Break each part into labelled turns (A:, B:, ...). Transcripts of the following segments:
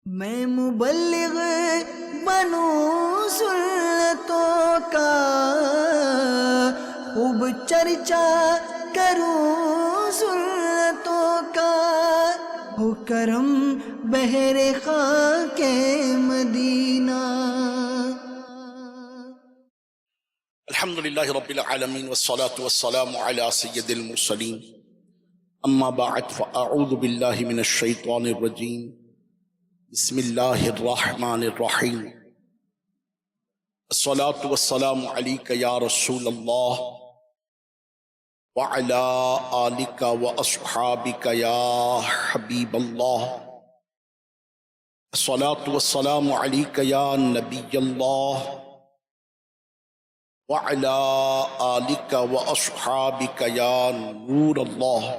A: میں مبلغ بنوں سنتوں کا، خوب چرچا کروں سنتوں کا، ہو کرم بہر خاک مدینہ۔
B: الحمدللہ رب العالمین والصلاة والسلام علی سید المرسلین، اما بعد فاعوذ باللہ من الشیطان الرجیم، بسم اللہ الرحمن الرحیم۔ الصلاة والسلام علیک یا رسول اللہ وعلی آلک واصحابک یا حبیب اللہ۔ الصلاة والسلام علیک یا نبی اللہ وعلی آلک واصحابک یا نور اللہ۔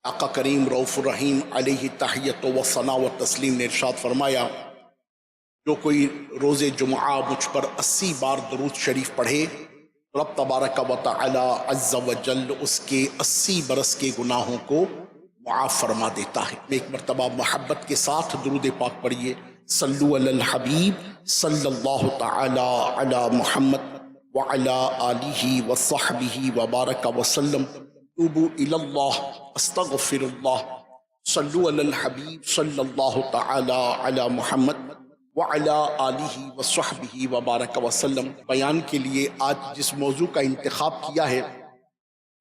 B: آقا کریم رؤوف الرحیم علیہ تحیت و ثنا و تسلیم نے ارشاد فرمایا، جو کوئی روز جمعہ مجھ پر 80 بار درود شریف پڑھے، رب تبارک و تعالی عز و جل اس کے 80 برس کے گناہوں کو معاف فرما دیتا ہے۔ ایک مرتبہ محبت کے ساتھ درود پاک پڑھیے، صلو علی الحبیب صلی اللہ تعالی علی محمد وعلی آلہ وصحبہ وبارک وسلم۔ توبوا الی اللہ استغفر اللہ، صلو علی الحبیب صلی اللہ تعالی علی محمد وعلی آلہ وصحبہ وبارک وسلم۔ بیان کے لیے آج جس موضوع کا انتخاب کیا ہے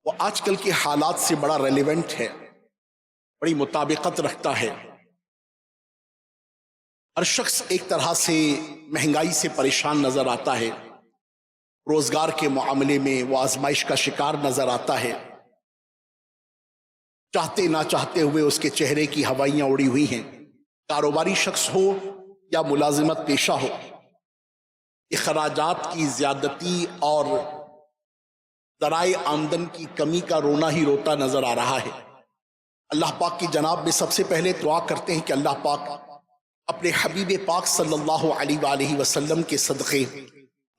B: وہ آج کل کے حالات سے بڑا ریلیونٹ ہے، بڑی مطابقت رکھتا ہے۔ ہر شخص ایک طرح سے مہنگائی سے پریشان نظر آتا ہے، روزگار کے معاملے میں وہ آزمائش کا شکار نظر آتا ہے، چاہتے نہ چاہتے ہوئے اس کے چہرے کی ہوائیاں اڑی ہوئی ہیں۔ کاروباری شخص ہو یا ملازمت پیشہ ہو، اخراجات کی زیادتی اور ذرائع آمدن کی کمی کا رونا ہی روتا نظر آ رہا ہے۔ اللہ پاک کی جناب میں سب سے پہلے دعا کرتے ہیں کہ اللہ پاک اپنے حبیب پاک صلی اللہ علیہ وآلہ وسلم کے صدقے،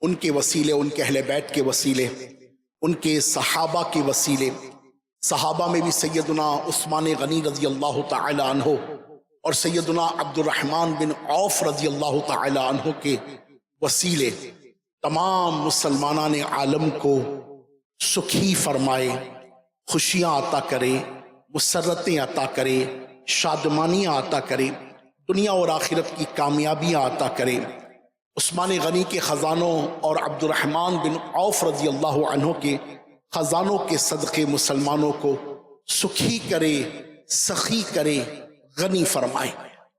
B: ان کے وسیلے، ان کے اہل بیت کے وسیلے، ان کے صحابہ کے وسیلے، صحابہ میں بھی سیدنا عثمان غنی رضی اللہ تعالی عنہ اور سیدنا عبد الرحمن بن عوف رضی اللہ تعالی عنہ کے وسیلے، تمام مسلمانان عالم کو سکھی فرمائے، خوشیاں عطا کرے، مسرتیں عطا کرے، شادمانیاں عطا کرے، دنیا اور آخرت کی کامیابیاں عطا کرے۔ عثمان غنی کے خزانوں اور عبد الرحمن بن عوف رضی اللہ عنہ کے خزانوں کے صدقے مسلمانوں کو سکھی کرے، سخی کرے، غنی فرمائے۔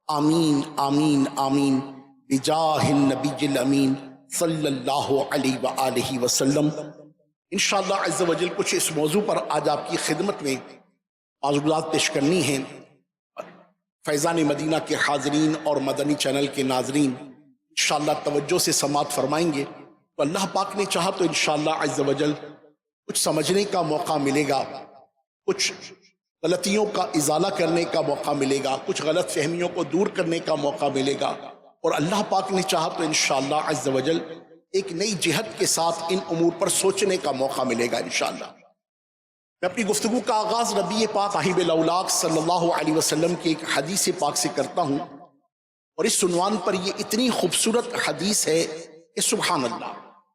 B: آمین آمین آمین بجاہ النبی الامین صلی اللہ علیہ وآلہ وسلم۔ انشاءاللہ عز و جل کچھ اس موضوع پر آج آپ کی خدمت میں معذورات پیش کرنی ہیں۔ فیضان مدینہ کے حاضرین اور مدنی چینل کے ناظرین انشاءاللہ توجہ سے سماعت فرمائیں گے تو اللہ پاک نے چاہا تو انشاءاللہ عز و جل کچھ سمجھنے کا موقع ملے گا، کچھ غلطیوں کا ازالہ کرنے کا موقع ملے گا، کچھ غلط فہمیوں کو دور کرنے کا موقع ملے گا، اور اللہ پاک نے چاہا تو انشاءاللہ عز و جل ایک نئی جہت کے ساتھ ان امور پر سوچنے کا موقع ملے گا انشاءاللہ۔ میں اپنی گفتگو کا آغاز نبی پاک صاحب الاولاق صلی اللہ علیہ وسلم کی ایک حدیث پاک سے کرتا ہوں، اور اس عنوان پر یہ اتنی خوبصورت حدیث ہے کہ سبحان اللہ،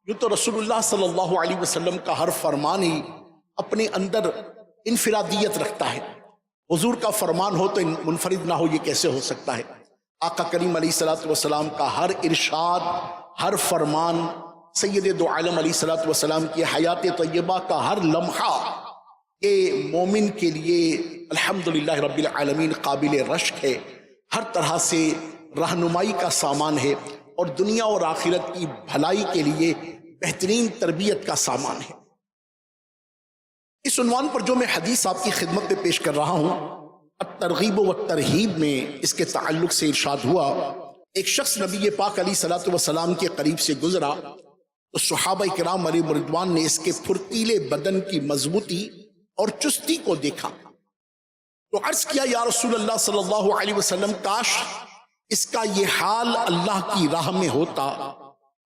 B: یوں تو رسول اللہ صلی اللہ علیہ وسلم کا ہر فرمان ہی اپنے اندر انفرادیت رکھتا ہے۔ حضور کا فرمان ہو تو منفرد نہ ہو، یہ کیسے ہو سکتا ہے؟ آقا کریم علیہ الصلوۃ والسلام کا ہر ارشاد، ہر فرمان، سید دو عالم علیہ الصلوۃ والسلام کی حیات طیبہ کا ہر لمحہ یہ مومن کے لیے الحمدللہ رب العالمین قابل رشک ہے، ہر طرح سے رہنمائی کا سامان ہے، اور دنیا اور آخرت کی بھلائی کے لیے بہترین تربیت کا سامان ہے۔ اس عنوان پر جو میں حدیث آپ کی خدمت میں پیش کر رہا ہوں، الترغیب و الترہیب میں اس کے تعلق سے ارشاد ہوا، ایک شخص نبی پاک علیہ الصلوۃ والسلام کے قریب سے گزرا تو صحابہ کرام علیہم رضوان نے اس کے پھرتیلے بدن کی مضبوطی اور چستی کو دیکھا تو عرض کیا، یا رسول اللہ صلی اللہ علیہ وسلم، کاش اس کا یہ حال اللہ کی راہ میں ہوتا۔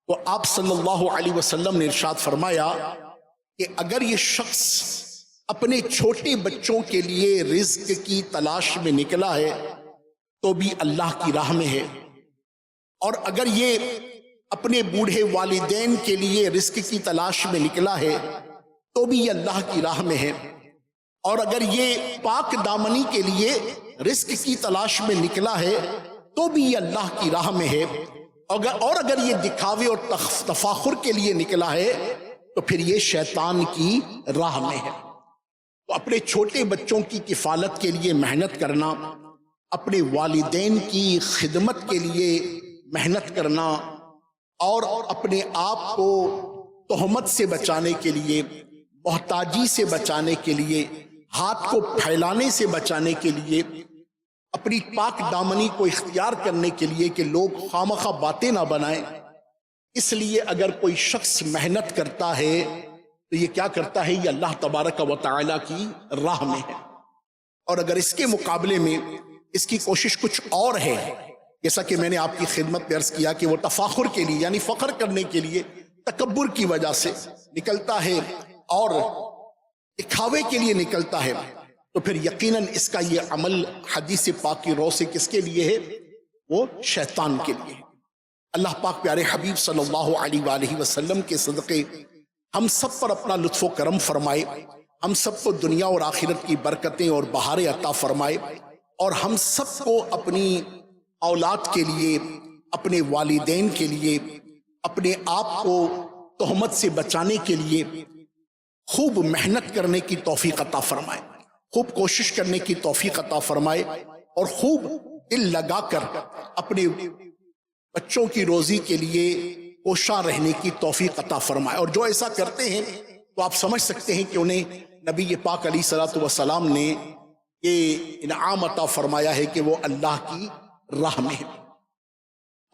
B: تو آپ صلی اللہ علیہ وسلم نے ارشاد فرمایا کہ اگر یہ شخص اپنے چھوٹے بچوں کے لیے رزق کی تلاش میں نکلا ہے تو بھی اللہ کی راہ میں ہے، اور اگر یہ اپنے بوڑھے والدین کے لیے رزق کی تلاش میں نکلا ہے تو بھی یہ اللہ کی راہ میں ہے، اور اگر یہ پاک دامنی کے لیے رزق کی تلاش میں نکلا ہے تو بھی یہ اللہ کی راہ میں ہے، اور اگر یہ دکھاوے اور تفاخر کے لیے نکلا ہے تو پھر یہ شیطان کی راہ میں ہے۔ تو اپنے چھوٹے بچوں کی کفالت کے لیے محنت کرنا، اپنے والدین کی خدمت کے لیے محنت کرنا، اور اپنے آپ کو تہمت سے بچانے کے لیے، محتاجی سے بچانے کے لیے، ہاتھ کو پھیلانے سے بچانے کے لیے، اپنی پاک دامنی کو اختیار کرنے کے لیے کہ لوگ خامخواہ باتیں نہ بنائیں، اس لیے اگر کوئی شخص محنت کرتا ہے تو یہ کیا کرتا ہے؟ یہ اللہ تبارک و تعالی کی راہ میں ہے۔ اور اگر اس کے مقابلے میں اس کی کوشش کچھ اور ہے، جیسا کہ میں نے آپ کی خدمت میں عرض کیا کہ وہ تفاخر کے لیے یعنی فخر کرنے کے لیے، تکبر کی وجہ سے نکلتا ہے اور دکھاوے کے لیے نکلتا ہے، تو پھر یقیناً اس کا یہ عمل حدیث پاک کی رو سے کس کے لیے ہے؟ وہ شیطان کے لیے ہے۔ اللہ پاک پیارے حبیب صلی اللہ علیہ وآلہ وسلم کے صدقے ہم سب پر اپنا لطف و کرم فرمائے، ہم سب کو دنیا اور آخرت کی برکتیں اور بہاریں عطا فرمائے، اور ہم سب کو اپنی اولاد کے لیے، اپنے والدین کے لیے، اپنے آپ کو تہمت سے بچانے کے لیے خوب محنت کرنے کی توفیق عطا فرمائے، خوب کوشش کرنے کی توفیق عطا فرمائے، اور خوب دل لگا کر اپنے بچوں کی روزی کے لیے کوشاں رہنے کی توفیق عطا فرمائے۔ اور جو ایسا کرتے ہیں تو آپ سمجھ سکتے ہیں کہ انہیں نبی پاک علیہ الصلوۃ والسلام نے یہ انعام عطا فرمایا ہے کہ وہ اللہ کی راہ میں ہے۔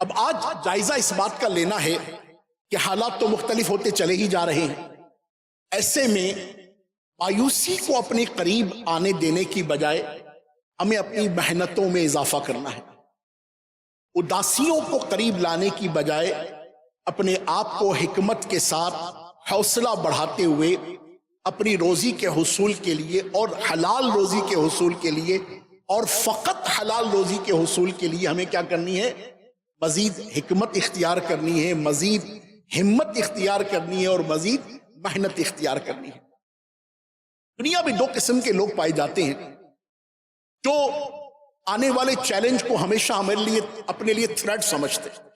B: اب آج جائزہ اس بات کا لینا ہے کہ حالات تو مختلف ہوتے چلے ہی جا رہے ہیں، ایسے میں مایوسی کو اپنے قریب آنے دینے کی بجائے ہمیں اپنی محنتوں میں اضافہ کرنا ہے، اداسیوں کو قریب لانے کی بجائے اپنے آپ کو حکمت کے ساتھ حوصلہ بڑھاتے ہوئے اپنی روزی کے حصول کے لیے اور حلال روزی کے حصول کے لیے اور فقط حلال روزی کے حصول کے لیے ہمیں کیا کرنی ہے؟ مزید حکمت اختیار کرنی ہے، مزید ہمت اختیار کرنی ہے، اور مزید محنت اختیار کرنی ہے۔ دنیا میں دو قسم کے لوگ پائے جاتے ہیں جو آنے والے چیلنج کو ہمیشہ اپنے لیے تھریٹ سمجھتے ہیں۔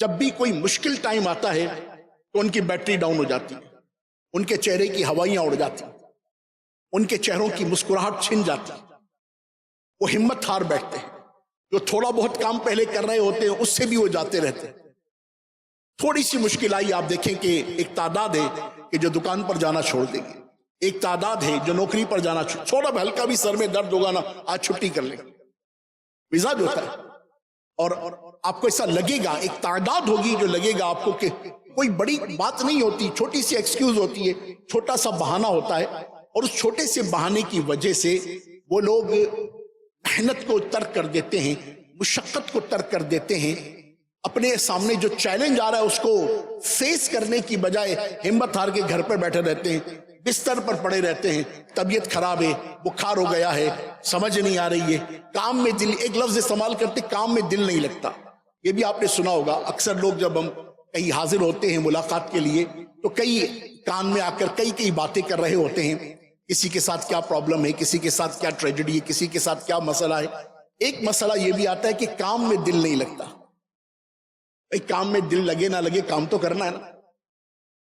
B: جب بھی کوئی مشکل ٹائم آتا ہے تو ان کی بیٹری ڈاؤن ہو جاتی ہے، ان کے چہرے کی ہوائیاں اڑ جاتی ہیں، ان کے چہروں کی مسکراہٹ چھن جاتی ہے، وہ ہمت ہار بیٹھتے ہیں، جو تھوڑا بہت کام پہلے کر رہے ہوتے ہیں اس سے بھی وہ جاتے رہتے ہیں۔ تھوڑی سی مشکل آئی، آپ دیکھیں کہ ایک تعداد ہے کہ جو دکان پر جانا چھوڑ دیں گے، ایک تعداد ہے جو نوکری پر جانا چھوڑا، ہلکا بھی سر میں درد ہوگا نا، آج چھٹی کر لیں، مزاج ہوتا ہے۔ اور آپ کو ایسا لگے گا، ایک تعداد ہوگی جو لگے گا آپ کو کہ کوئی بڑی بات نہیں ہوتی، چھوٹی سی ایکسکیوز ہوتی ہے، چھوٹا سا بہانہ ہوتا ہے، اور اس چھوٹے سے بہانے کی وجہ سے وہ لوگ محنت کو ترک کر دیتے ہیں، مشقت کو ترک کر دیتے ہیں، اپنے سامنے جو چیلنج آ رہا ہے اس کو فیس کرنے کی بجائے ہمت ہار کے گھر پر بیٹھے رہتے ہیں، بستر پر پڑے رہتے ہیں، طبیعت خراب ہے، بخار ہو گیا ہے، سمجھ نہیں آ رہی ہے، کام میں دل، ایک لفظ استعمال کرتے، کام میں دل نہیں لگتا۔ یہ بھی آپ نے سنا ہوگا، اکثر لوگ جب ہم کہیں حاضر ہوتے ہیں ملاقات کے لیے تو کئی کان میں آ کر کئی باتیں کر رہے ہوتے ہیں، کسی کے ساتھ کیا پرابلم ہے، کسی کے ساتھ کیا ٹریجڈی ہے، کسی کے ساتھ کیا مسئلہ ہے۔ ایک مسئلہ یہ بھی آتا ہے کہ کام میں دل نہیں لگتا۔ کام میں دل لگے نہ لگے، کام تو کرنا ہے نا،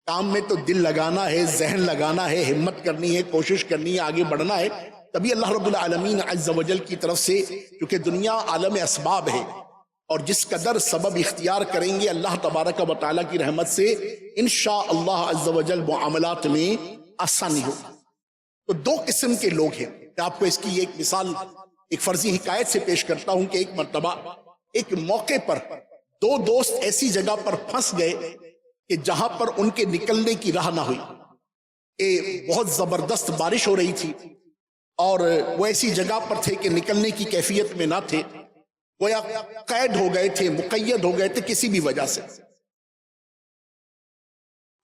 B: کام میں تو دل لگانا ہے، ذہن لگانا ہے، ہمت کرنی ہے، کوشش کرنی ہے، آگے بڑھنا ہے، تبھی اللہ رب العالمین عز و جل کی طرف سے، کیونکہ دنیا عالم اسباب ہے، اور جس قدر سبب اختیار کریں گے اللہ تبارک و تعالیٰ کی رحمت سے انشاءاللہ عز و جل معاملات میں آسانی ہوگی۔ تو دو قسم کے لوگ ہیں، میں آپ کو اس کی ایک مثال ایک فرضی حکایت سے پیش کرتا ہوں کہ ایک مرتبہ ایک موقع پر دو دوست ایسی جگہ پر پھنس گئے کہ جہاں پر ان کے نکلنے کی راہ نہ ہوئی، بہت زبردست بارش ہو رہی تھی اور وہ ایسی جگہ پر تھے کہ نکلنے کی کیفیت میں نہ تھے، گویا قید ہو گئے تھے، مقید ہو گئے تھے کسی بھی وجہ سے۔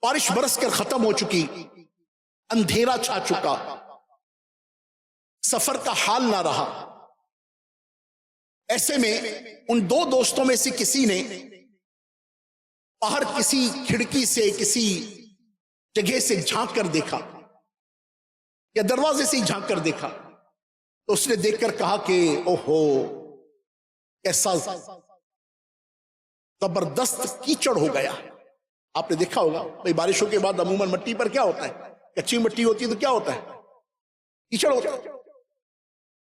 B: بارش برس کر ختم ہو چکی، اندھیرا چھا چکا، سفر کا حال نہ رہا، ایسے میں ان دو دوستوں میں سے کسی نے باہر کسی کھڑکی سے کسی جگہ سے جھانک کر دیکھا یا دروازے سے ہی جھانک کر دیکھا تو اس نے دیکھ کر کہا کہ اوہو کیسا زبردست کیچڑ ہو گیا. آپ نے دیکھا ہوگا بھئی بارشوں کے بعد عموماً مٹی پر کیا ہوتا ہے؟ کچی مٹی ہوتی ہے تو کیا ہوتا ہے؟ کیچڑ ہوتا ہے.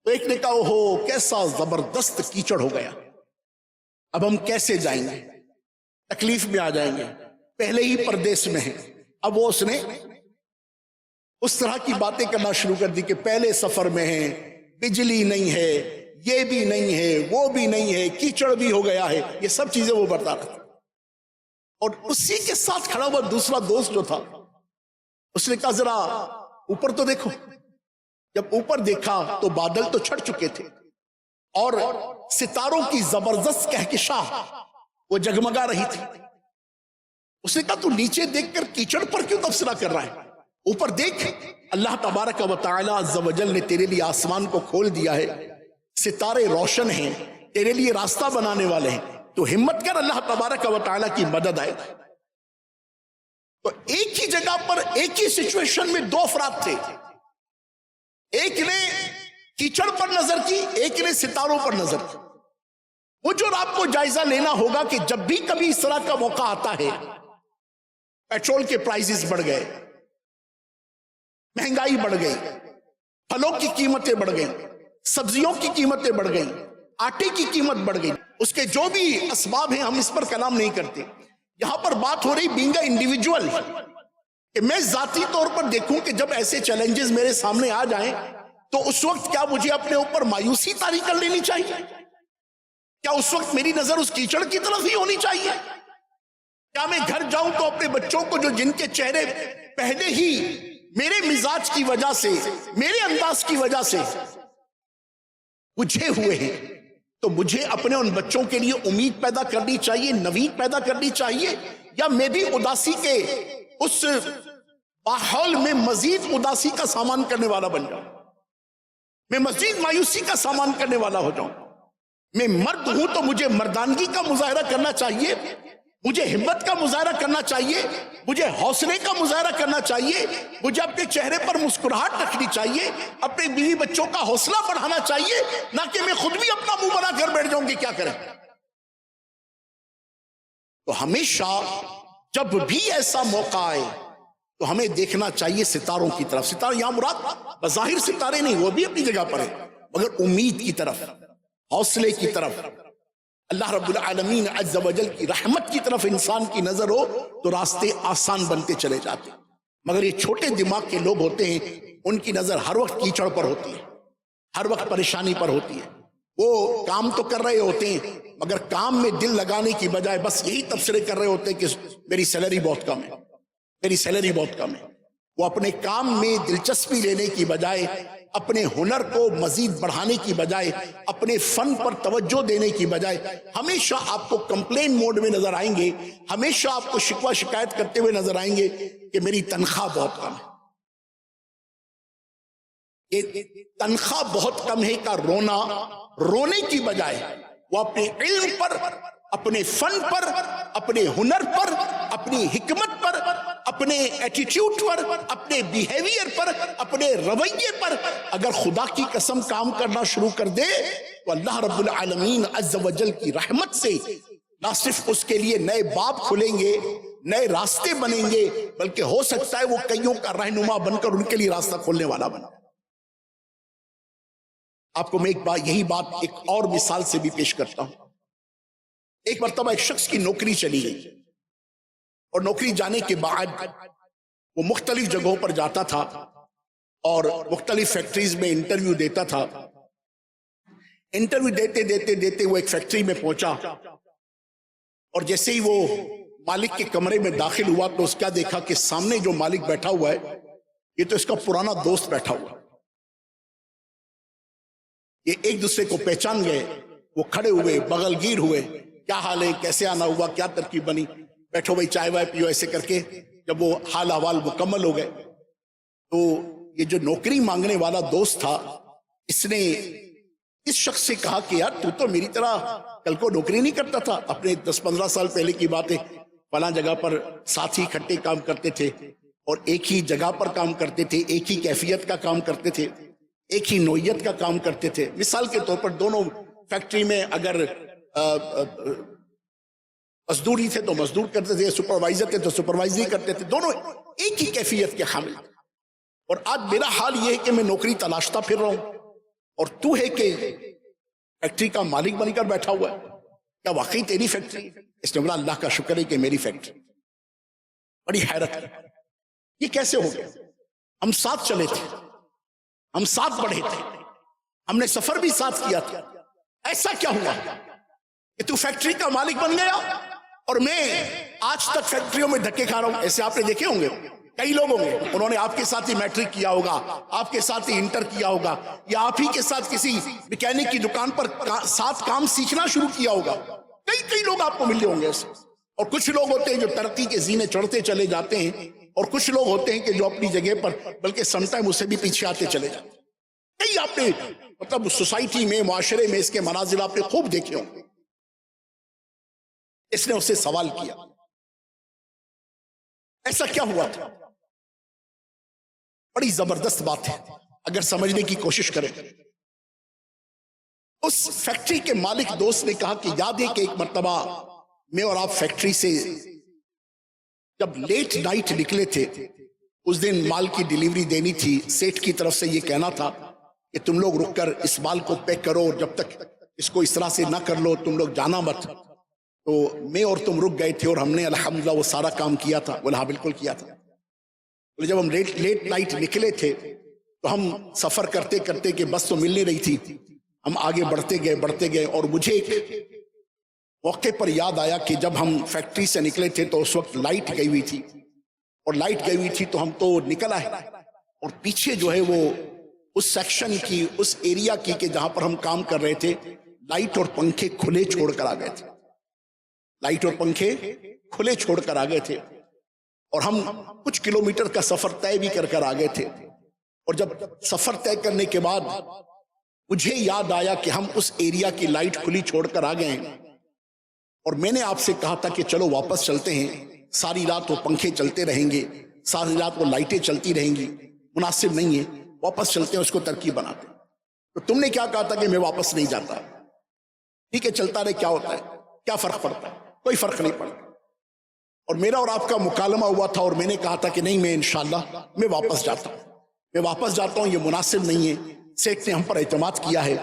B: تو ایک نے کہا اوہو کیسا زبردست کیچڑ ہو گیا, اب ہم کیسے جائیں گے؟ تکلیف میں آ جائیں گے, پہلے ہی پردیس میں ہیں. اب وہ اس نے اس طرح کی باتیں کرنا شروع کر دی کہ پہلے سفر میں ہیں, بجلی نہیں ہے, یہ بھی نہیں ہے, وہ بھی نہیں ہے, کیچڑ بھی ہو گیا ہے, یہ سب چیزیں وہ بتا رہا تھا. اور اسی کے ساتھ کھڑا ہوا دوسرا دوست جو تھا اس نے کہا ذرا اوپر تو دیکھو. جب اوپر دیکھا تو بادل تو چھٹ چکے تھے اور ستاروں کی زبردست کہکشاں وہ جگمگا رہی تھی. اس نے کہا تو نیچے دیکھ کر کیچڑ پر کیوں تبصرہ کر رہا ہے؟ اوپر دیکھ, اللہ تبارک و تعالی عز و جل نے تیرے لیے آسمان کو کھول دیا ہے, ستارے روشن ہیں, تیرے لیے راستہ بنانے والے ہیں, تو ہمت کر, اللہ تبارک و تعالی کی مدد آئے. تو ایک ہی جگہ پر ایک ہی سچویشن میں دو افراد تھے, ایک نے کیچڑ پر نظر کی, ایک نے ستاروں پر نظر کی. وہ جو آپ کو جائزہ لینا ہوگا کہ جب بھی کبھی اس طرح کا موقع آتا ہے, پیٹرول کے پرائسز بڑھ گئے, مہنگائی بڑھ گئی, پھلوں کی قیمتیں بڑھ گئی, سبزیوں کی قیمتیں بڑھ گئی, آٹے کی قیمت بڑھ گئی, اس کے جو بھی اسباب ہیں ہم اس پر کلام نہیں کرتے. یہاں پر بات ہو رہی بینگ انڈیویجول, کہ میں ذاتی طور پر دیکھوں کہ جب ایسے چیلنجز میرے سامنے آ جائیں تو اس وقت کیا مجھے اپنے اوپر مایوسی طاری کر لینی چاہیے؟ کیا اس وقت میری نظر اس کیچڑ کی طرف ہی ہونی چاہیے؟ کیا میں گھر جاؤں تو اپنے بچوں کو جو جن کے چہرے پہلے ہی میرے مزاج کی وجہ سے, میرے انداز کی وجہ سے بجھے ہوئے ہیں, تو مجھے اپنے ان بچوں کے لیے امید پیدا کرنی چاہیے, نوید پیدا کرنی چاہیے, یا میں بھی اداسی کے اس ماحول میں مزید اداسی کا سامان کرنے والا بن جاؤں, میں مزید مایوسی کا سامان کرنے والا ہو جاؤں؟ میں مرد ہوں تو مجھے مردانگی کا مظاہرہ کرنا چاہیے, مجھے ہمت کا مظاہرہ کرنا چاہیے, مجھے حوصلے کا مظاہرہ کرنا چاہیے, مجھے اپنے چہرے پر مسکراہٹ رکھنی چاہیے, اپنے بیوی بچوں کا حوصلہ بڑھانا چاہیے, نہ کہ میں خود بھی اپنا منہ بنا کر بیٹھ جاؤں گی کیا کریں. تو ہمیشہ جب بھی ایسا موقع آئے تو ہمیں دیکھنا چاہیے ستاروں کی طرف. ستارے یہاں مراد بظاہر ستارے نہیں, وہ بھی اپنی جگہ پر ہیں, مگر امید کی طرف, حوصلے کی طرف, اللہ رب العالمین عز و جل کی رحمت کی طرف انسان کی نظر ہو تو راستے آسان بنتے چلے جاتے. مگر یہ چھوٹے دماغ کے لوگ ہوتے ہیں, ان کی نظر ہر وقت کیچڑ پر ہوتی ہے, ہر وقت پریشانی پر ہوتی ہے. وہ کام تو کر رہے ہوتے ہیں مگر کام میں دل لگانے کی بجائے بس یہی تبصرے کر رہے ہوتے ہیں کہ میری سیلری بہت کم ہے, میری سیلری بہت کم ہے. وہ اپنے کام میں دلچسپی لینے کی بجائے, اپنے ہنر کو مزید بڑھانے کی بجائے, اپنے فن پر توجہ دینے کی بجائے ہمیشہ آپ کو کمپلین موڈ میں نظر آئیں گے, ہمیشہ آپ کو شکوہ شکایت کرتے ہوئے نظر آئیں گے کہ میری تنخواہ بہت کم ہے. یہ تنخواہ بہت کم ہے کا رونا, رونے کی بجائے وہ اپنے علم پر, اپنے فن پر, اپنے ہنر پر, اپنی حکمت پر, اپنے ایٹیٹیوڈ پر, اپنے بیہیویئر پر, اپنے رویے پر اگر خدا کی قسم کام کرنا شروع کر دے تو اللہ رب العالمین عز و جل کی رحمت سے نہ صرف اس کے لیے نئے باب کھلیں گے, نئے راستے بنیں گے, بلکہ ہو سکتا ہے وہ کئیوں کا رہنما بن کر ان کے لیے راستہ کھولنے والا بنا. آپ کو میں یہی بات ایک اور مثال سے بھی پیش کرتا ہوں. ایک مرتبہ ایک شخص کی نوکری چلی گئی اور نوکری جانے کے بعد وہ مختلف جگہوں پر جاتا تھا اور مختلف فیکٹریز میں انٹرویو دیتا تھا. انٹرویو دیتے وہ ایک فیکٹری میں پہنچا اور جیسے ہی وہ مالک کے کمرے میں داخل ہوا تو اس کیا دیکھا کہ سامنے جو مالک بیٹھا ہوا ہے یہ تو اس کا پرانا دوست بیٹھا ہوا. یہ ایک دوسرے کو پہچان گئے, وہ کھڑے ہوئے, بغل گیر ہوئے, کیا حال ہے, کیسے آنا ہوا, کیا ترکیب بنی, بیٹھو بھائی چائے وائے پیو, ایسے کر کے جب وہ حال احوال مکمل ہو گئے تو یہ جو نوکری مانگنے والا دوست تھا اس نے اس شخص سے کہا کہ یار تو میری طرح کل کو نوکری نہیں کرتا تھا، اپنے 10-15 سال پہلے کی باتیں، فلاں جگہ پر ساتھ ہی اکٹھے کام کرتے تھے اور ایک ہی جگہ پر کام کرتے تھے، ایک ہی کیفیت کا کام کرتے تھے، ایک ہی نوعیت کا کام کرتے تھے. مثال کے طور پر دونوں فیکٹری میں اگر مزدور ہی تھے تو مزدور کرتے تھے، سپروائزر تھے تو سپروائزری کرتے تھے، دونوں ایک ہی کیفیت کے حامل تھے. اور آج میرا حال یہ ہے کہ میں نوکری تلاشتا پھر رہا ہوں اور تو ہے کہ فیکٹری کا مالک بن کر بیٹھا ہوا ہے. کیا واقعی تیری فیکٹری؟ اس نے بولا اللہ کا شکر ہے کہ میری فیکٹری. بڑی حیرت ہے، یہ کیسے ہو گیا؟ ہم ساتھ چلے تھے، ہم ساتھ بڑھے تھے، ہم نے سفر بھی ساتھ کیا تھا، ایسا کیا ہوا کہ تو فیکٹری کا مالک بن گیا اور میں آج تک فیکٹریوں میں دھکے کھا رہا ہوں؟ ایسے آپ نے دیکھے ہوں گے، کئی لوگ ہوں گے انہوں نے آپ کے ساتھ ہی میٹرک کیا ہوگا، آپ کے ساتھ ہی انٹر کیا ہوگا، یا آپ ہی کے ساتھ کسی میکینک کی دکان پر ساتھ کام سیکھنا شروع کیا ہوگا. کئی لوگ آپ کو ملے ہوں گے ایسے. اور کچھ لوگ ہوتے ہیں جو ترقی کے زینے چڑھتے چلے جاتے ہیں، اور کچھ لوگ ہوتے ہیں کہ جو اپنی جگہ پر بلکہ سم ٹائم اسے بھی پیچھے آتے چلے جاتے ہیں. کئی آپ نے مطلب سوسائٹی میں، معاشرے میں اس کے مناظر آپ نے خوب دیکھے ہوں. اس نے اسے سوال کیا ایسا کیا ہوا تھا؟ بڑی زبردست بات ہے اگر سمجھنے کی کوشش کریں. اس فیکٹری کے مالک دوست نے کہا کہ یاد ہے کہ ایک مرتبہ میں اور آپ فیکٹری سے جب لیٹ نائٹ نکلے تھے، اس دن مال کی ڈیلیوری دینی تھی، سیٹ کی طرف سے یہ کہنا تھا کہ تم لوگ رک کر اس مال کو پیک کرو اور جب تک اس کو اس طرح سے نہ کر لو تم لوگ جانا مت. تو میں اور تم رک گئے تھے اور ہم نے الحمدللہ وہ سارا کام کیا تھا. بولا ہاں بالکل کیا تھا. جب ہم لیٹ نائٹ نکلے تھے تو ہم سفر کرتے کرتے کہ بس تو مل نہیں رہی تھی، ہم آگے بڑھتے گئے اور مجھے ایک موقع پر یاد آیا کہ جب ہم فیکٹری سے نکلے تھے تو اس وقت لائٹ گئی ہوئی تھی، اور لائٹ گئی ہوئی تھی تو ہم تو نکل آئے اور پیچھے جو ہے وہ اس سیکشن کی، اس ایریا کی کہ جہاں پر ہم کام کر رہے تھے، لائٹ اور پنکھے کھلے چھوڑ کر آ گئے تھے. لائٹ اور پنکھے کھلے چھوڑ کر آ گئے تھے اور ہم کچھ کلومیٹر کا سفر طے بھی کر آ گئے تھے. اور جب سفر طے کرنے کے بعد مجھے یاد آیا کہ ہم اس ایریا کی لائٹ کھلی چھوڑ کر آ گئے ہیں اور میں نے آپ سے کہا تھا کہ چلو واپس چلتے ہیں، ساری رات وہ پنکھے چلتے رہیں گے، ساری رات وہ لائٹیں چلتی رہیں گی، مناسب نہیں ہے، واپس چلتے ہیں، اس کو ترکیب بناتے ہیں. تو تم نے کیا کہا تھا کہ میں واپس نہیں جاتا. ٹھیک ہے چلتا رہے، کیا ہوتا ہے، کیا فرق پڑتا ہے؟ کوئی فرق نہیں پڑتا. اور میرا اور آپ کا مکالمہ ہوا تھا اور میں نے کہا تھا کہ نہیں میں انشاءاللہ میں واپس جاتا ہوں، یہ مناسب نہیں ہے. سیٹ نے ہم پر اعتماد کیا ہے،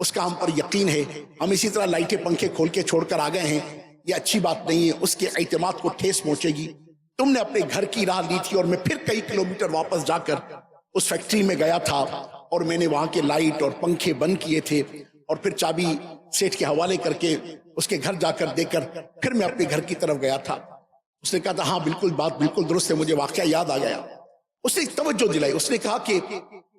B: اس کا ہم پر یقین ہے، ہم اسی طرح لائٹیں پنکھے کھول کے چھوڑ کر آ گئے ہیں، یہ اچھی بات نہیں ہے، اس کے اعتماد کو ٹھیس پہنچے گی. تم نے اپنے گھر کی راہ لی تھی اور میں پھر کئی کلومیٹر واپس جا کر اس فیکٹری میں گیا تھا اور میں نے وہاں کے لائٹ اور پنکھے بند کیے تھے اور پھر چابی سیٹ کے حوالے کر کے اس کے گھر جا کر دے کر پھر میں اپنے گھر کی طرف گیا تھا. اس نے کہا تھا ہاں بالکل بات بالکل درست ہے، مجھے واقعہ یاد آ گیا. اس نے توجہ دلائی، اس نے کہا کہ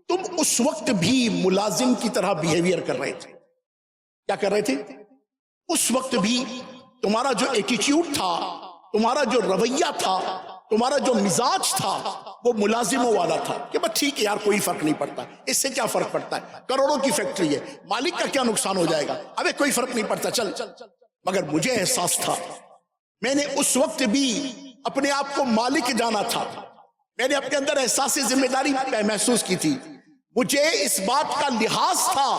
B: تم اس وقت بھی ملازم کی طرح بیہیویئر کر رہے تھے. کیا کر رہے تھے؟ اس وقت بھی تمہارا جو ایٹیٹیوڈ تھا، تمہارا جو رویہ تھا، تمہارا جو مزاج تھا وہ ملازموں والا تھا کہ بس ٹھیک ہے یار کوئی فرق نہیں پڑتا، اس سے کیا فرق پڑتا ہے، کروڑوں کی فیکٹری ہے، مالک کا کیا نقصان ہو جائے گا، ابے کوئی فرق نہیں پڑتا چل. مگر مجھے احساس تھا، میں نے اس وقت بھی اپنے آپ کو مالک جانا تھا، میں نے اپنے اندر احساس ذمہ داری محسوس کی تھی. مجھے اس بات کا لحاظ تھا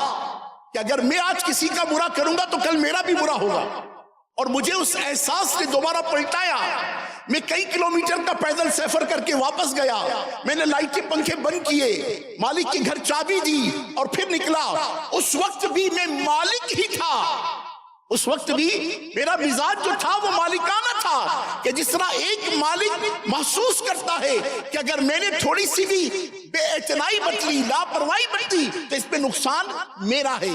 B: کہ اگر میں آج کسی کا برا کروں گا تو کل میرا بھی برا ہوگا، اور مجھے اس احساس نے دوبارہ پلٹایا. میں کئی کلومیٹر کا پیدل سفر کر کے واپس گیا، میں نے لائٹیں پنکھے بند کیے، مالک کے گھر چابی دی اور پھر نکلا. اس وقت بھی میں مالک ہی تھا، اس وقت بھی میرا مزاج جو تھا وہ مالکانہ تھا کہ جس طرح ایک مالک محسوس کرتا ہے کہ اگر میں نے تھوڑی سی بھی بے اعتنائی برتی، لاپرواہی برتی تو اس پہ نقصان میرا ہے.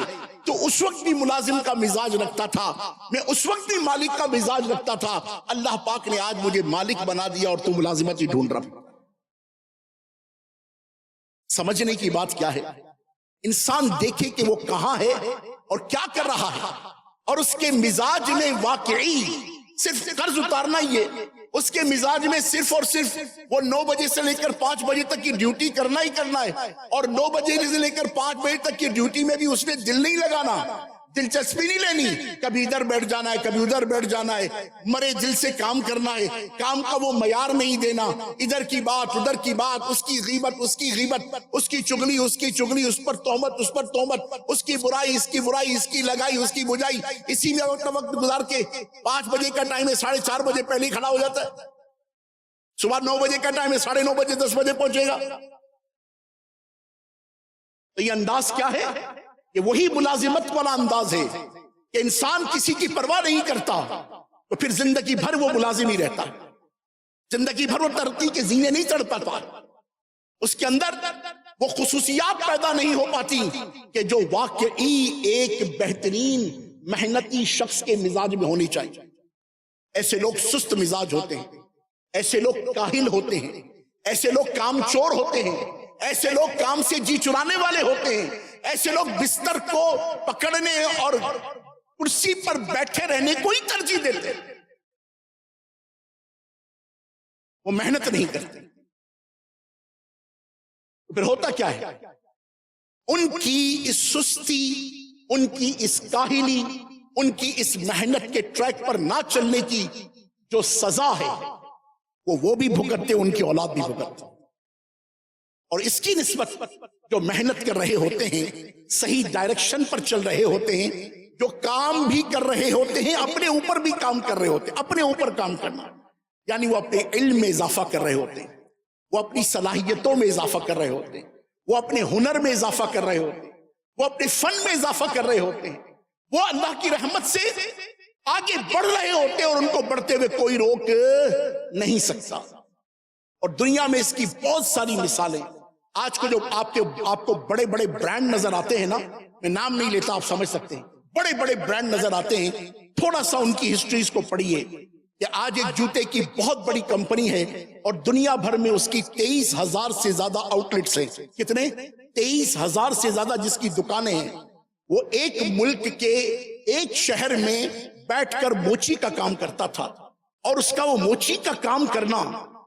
B: تو اس وقت بھی ملازم کا مزاج رکھتا تھا، میں اس وقت بھی مالک کا مزاج رکھتا تھا. اللہ پاک نے آج مجھے مالک بنا دیا اور تو ملازمت ہی ڈھونڈ رہا. سمجھنے کی بات کیا ہے؟ انسان دیکھے کہ وہ کہاں ہے اور کیا کر رہا ہے، اور اس کے مزاج میں واقعی صرف قرض اتارنا ہی ہے، اس کے مزاج میں صرف اور صرف وہ 9 بجے سے لے کر 5 بجے تک کی ڈیوٹی کرنا ہی کرنا ہے، اور 9 بجے سے لے کر 5 بجے تک کی ڈیوٹی میں بھی اس نے دل نہیں لگانا، دلچسپی نہیں لینی، کبھی ادھر بیٹھ جانا ہے، کبھی ادھر بیٹھ جانا ہے، مرے دل سے کام کرنا ہے، کام کا وہ معیار نہیں دینا، ادھر کی بات ادھر کی بات، اس کی غیبت اس کی غیبت، اس کی چغلی اس کی چغلی، اس پر تہمت اس پر تہمت، اس کی برائی اس کی برائی، اس کی لگائی اس کی بجائی، اسی میں وقت گزار کے 5 بجے کا ٹائم ہے 4:30 بجے پہلے ہی کھڑا ہو جاتا ہے، صبح 9 بجے کا ٹائم ہے 9:30 بجے 10 بجے پہنچے گا۔ تو یہ انداز کیا ہے؟ یہ وہی ملازمت والا انداز ہے کہ انسان کسی کی پرواہ نہیں کرتا تو پھر زندگی بھر وہ ملازم ہی رہتا، زندگی بھر وہ ترقی کے زینے نہیں چڑھ پاتا، اس کے اندر وہ خصوصیات پیدا نہیں ہو پاتی کہ جو واقعی ایک بہترین محنتی شخص کے مزاج میں ہونی چاہیے۔ ایسے لوگ سست مزاج ہوتے ہیں، ایسے لوگ کاہل ہوتے ہیں، ایسے لوگ کام چور ہوتے ہیں، ایسے لوگ کام سے جی چرانے والے ہوتے ہیں، ایسے لوگ بستر کو پکڑنے اور کرسی پر بیٹھے رہنے کو ہی ترجیح دیتے، وہ محنت نہیں کرتے۔ پھر ہوتا کیا ہے؟ ان کی اس سستی، ان کی اس کاہلی، ان کی اس محنت کے ٹریک پر نہ چلنے کی جو سزا ہے وہ بھی بھگتتے، ان کی اولاد بھی بھگتتے، اور اس کی نسبت جو محنت کر رہے ہوتے ہیں، صحیح ڈائریکشن پر چل رہے ہوتے ہیں، جو کام بھی کر رہے ہوتے ہیں، اپنے اوپر بھی کام کر رہے ہوتے ہیں، اپنے اوپر کام کرنا یعنی وہ اپنے علم میں اضافہ کر رہے ہوتے ہیں، وہ اپنی صلاحیتوں میں اضافہ کر رہے ہوتے ہیں، وہ اپنے ہنر میں اضافہ کر رہے ہوتے ہیں، وہ اپنے فن میں اضافہ کر رہے ہوتے ہیں، وہ اللہ کی رحمت سے آگے بڑھ رہے ہوتے ہیں، اور ان کو بڑھتے ہوئے کوئی روک نہیں سکتا۔ اور دنیا میں اس کی بہت ساری مثالیں، آج کو جو آپ کو بڑے بڑے برانڈ نظر آتے ہیں نا، میں نام نہیں لیتا، آپ سمجھ سکتے ہیں، بڑے بڑے برانڈ نظر آتے ہیں، تھوڑا سا ان کی ہسٹریز کو پڑھیے کہ آج ایک جوتے کی بہت بڑی کمپنی ہے اور دنیا بھر میں اس کی 23,000 سے زیادہ آؤٹ لیٹس ہیں۔ کتنے؟ 23,000 سے زیادہ جس کی دکانیں ہیں۔ وہ ایک ملک کے ایک شہر میں بیٹھ کر موچی کا کام کرتا تھا، اور اس کا وہ موچی کا کام کرنا،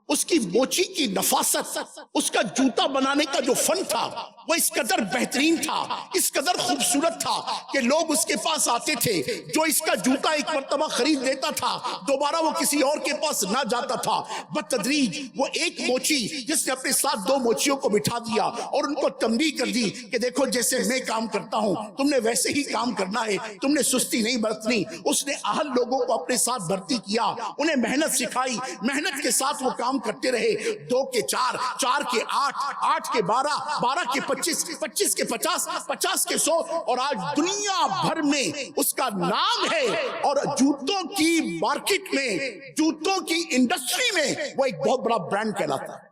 B: اس کی موچی کی نفاست، اس کا جوتا بنانے کا جو فن تھا وہ اس قدر بہترین تھا، اس قدر خوبصورت تھا کہ لوگ اس کے پاس آتے تھے، جو اس کا جوتا ایک مرتبہ خرید لیتا تھا دوبارہ وہ کسی اور کے پاس نہ جاتا تھا۔ بتدریج وہ ایک موچی جس نے اپنے ساتھ 2 موچیوں کو بٹھا دیا اور ان کو تنبیہ کر دی کہ دیکھو جیسے میں کام کرتا ہوں تم نے ویسے ہی کام کرنا ہے، تم نے سستی نہیں برتنی۔ اس نے اہل لوگوں کو اپنے ساتھ بھرتی کیا، انہیں محنت سکھائی، محنت کے ساتھ وہ کام کرتے رہے، 2 کے 4، 4 کے 8، 8 کے 12، 12 کے 25، 25 کے 50، 50 کے 100، اور آج دنیا بھر میں اس کا نام ہے، اور جوتوں کی مارکیٹ میں، جوتوں کی انڈسٹری میں وہ ایک بہت بڑا برانڈ کہلاتا ہے۔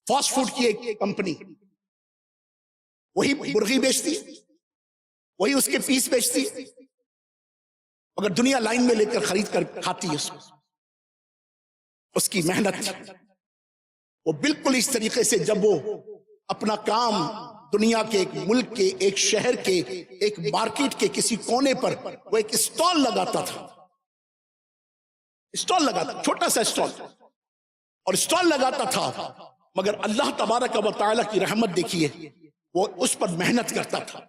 B: فاسٹ فوڈ کی ایک کمپنی، وہی برغی بیچتی، وہی اس کے پیس بیچتی، مگر دنیا لائن میں لے کر خرید کر کھاتی ہے اس کی محنت۔ وہ بالکل اس طریقے سے جب وہ اپنا کام دنیا کے ایک ملک کے ایک شہر کے ایک مارکیٹ کے کسی کونے پر وہ ایک اسٹال لگاتا تھا، اسٹال لگاتا، چھوٹا سا اسٹال، اور اسٹال لگاتا تھا، مگر اللہ تبارک و تعالی کی رحمت دیکھیے، وہ اس پر محنت کرتا تھا،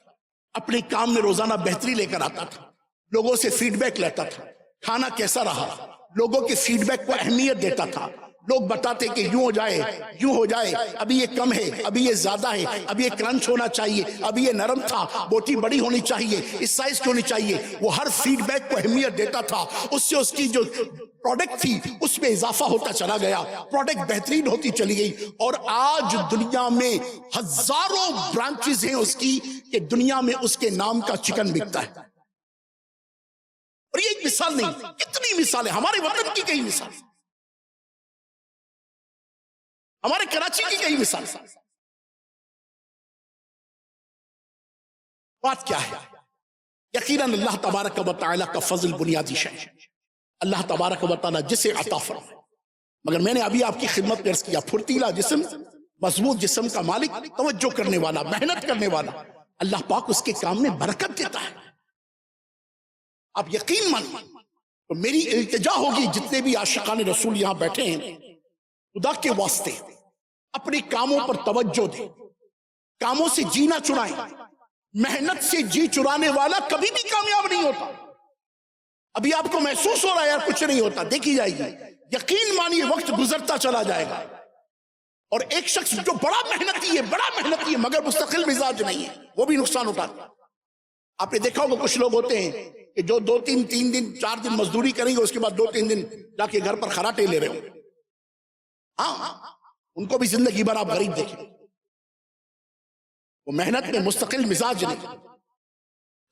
B: اپنے کام میں روزانہ بہتری لے کر آتا تھا، لوگوں سے فیڈ بیک لیتا تھا، کھانا کیسا رہا، لوگوں کے فیڈ بیک کو اہمیت دیتا تھا۔ لوگ بتاتے کہ یوں ہو جائے، یوں ہو جائے، ابھی یہ کم ہے، ابھی یہ زیادہ ہے، ابھی یہ کرنچ ہونا چاہیے، ابھی یہ نرم تھا، بوٹی بڑی ہونی چاہیے، اس سائز کی ہونی چاہیے۔ وہ ہر فیڈ بیک کو اہمیت دیتا تھا، اس سے اس کی جو پروڈکٹ تھی اس میں اضافہ ہوتا چلا گیا، پروڈکٹ بہترین ہوتی چلی گئی، اور آج دنیا میں ہزاروں برانچز ہیں اس کی کہ دنیا میں اس کے نام کا چکن بکتا ہے۔ اور یہ ایک مثال نہیں، کتنی مثالیں، ہمارے وطن کی کئی مثال، ہمارے کراچی کی کئی مثال۔ بات کیا ہے؟ یقیناً اللہ تبارک و تعالی کا فضل بنیادی شے، اللہ تبارک و تعالی جسے عطا فرمائے۔ مگر میں نے ابھی آپ کی خدمت میں عرض کیا، پھرتیلا جسم، مضبوط جسم کا مالک، توجہ کرنے والا، محنت کرنے والا، اللہ پاک اس کے کام میں برکت دیتا ہے۔ آپ یقین مانیں تو میری التجا ہوگی جتنے بھی عاشقان رسول یہاں بیٹھے ہیں، خدا کے واسطے اپنے کاموں پر توجہ دیں، کاموں سے جینا چرائیں۔ محنت سے جی چرانے والا کبھی بھی کامیاب نہیں ہوتا۔ ابھی آپ کو محسوس ہو رہا ہے یار کچھ نہیں ہوتا، دیکھی جائے گی، یقین مانیے وقت گزرتا چلا جائے گا۔ اور ایک شخص جو بڑا محنتی ہے مگر مستقل مزاج نہیں ہے، وہ بھی نقصان اٹھاتا ہے۔ آپ نے دیکھا ہوگا کچھ لوگ ہوتے ہیں کہ جو 2-3 دن 4 دن مزدوری کریں گے، اس کے بعد 2-3 دن جا کے گھر پر خراٹے لے رہے ہوں۔ ہاں، ان کو بھی زندگی بھر آپ غریب دیکھیں۔ وہ محنت میں مستقل مزاج نہیں۔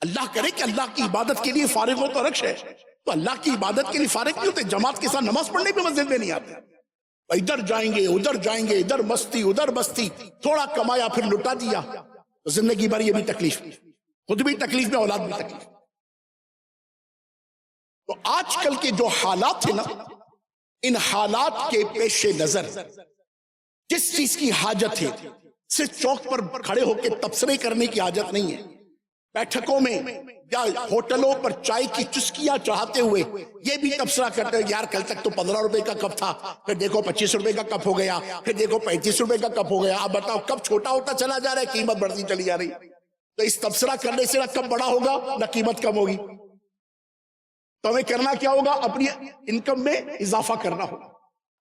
B: اللہ کرے کہ اللہ کی عبادت کے لیے فارغ ہو تو رکش ہے، تو اللہ کی عبادت کے لیے فارغ نہیں ہوتے، جماعت کے ساتھ نماز پڑھنے پہ مسجد میں نہیں آتے، ادھر جائیں گے ادھر جائیں گے، ادھر مستی، تھوڑا کمایا پھر لٹا دیا، تو زندگی بھر یہ بھی تکلیف، خود بھی تکلیف میں، اولاد بھی تکلیف۔ تو آج کل کے جو حالات ہیں نا، ان حالات کے پیش نظر جس چیز کی حاجت ہے، صرف چوک پر کھڑے ہو کے تبصرے کرنے کی حاجت نہیں ہے، بیٹھکوں میں یا ہوٹلوں پر چائے کی چسکیاں چڑھاتے ہوئے یہ بھی تبصرہ کرتے ہیں، یار کل تک تو 15 روپے کا کپ تھا، پھر دیکھو 25 روپے کا کپ ہو گیا، پھر دیکھو 35 روپے کا کپ ہو گیا، اب بتاؤ کب چھوٹا ہوتا چلا جا رہا ہے، قیمت بڑھتی چلی جا رہی۔ تو اس تبصرہ کرنے سے نہ کب بڑا ہوگا نہ قیمت کم ہوگی۔ تو ہمیں کرنا کیا ہوگا؟ اپنی انکم میں اضافہ کرنا ہوگا،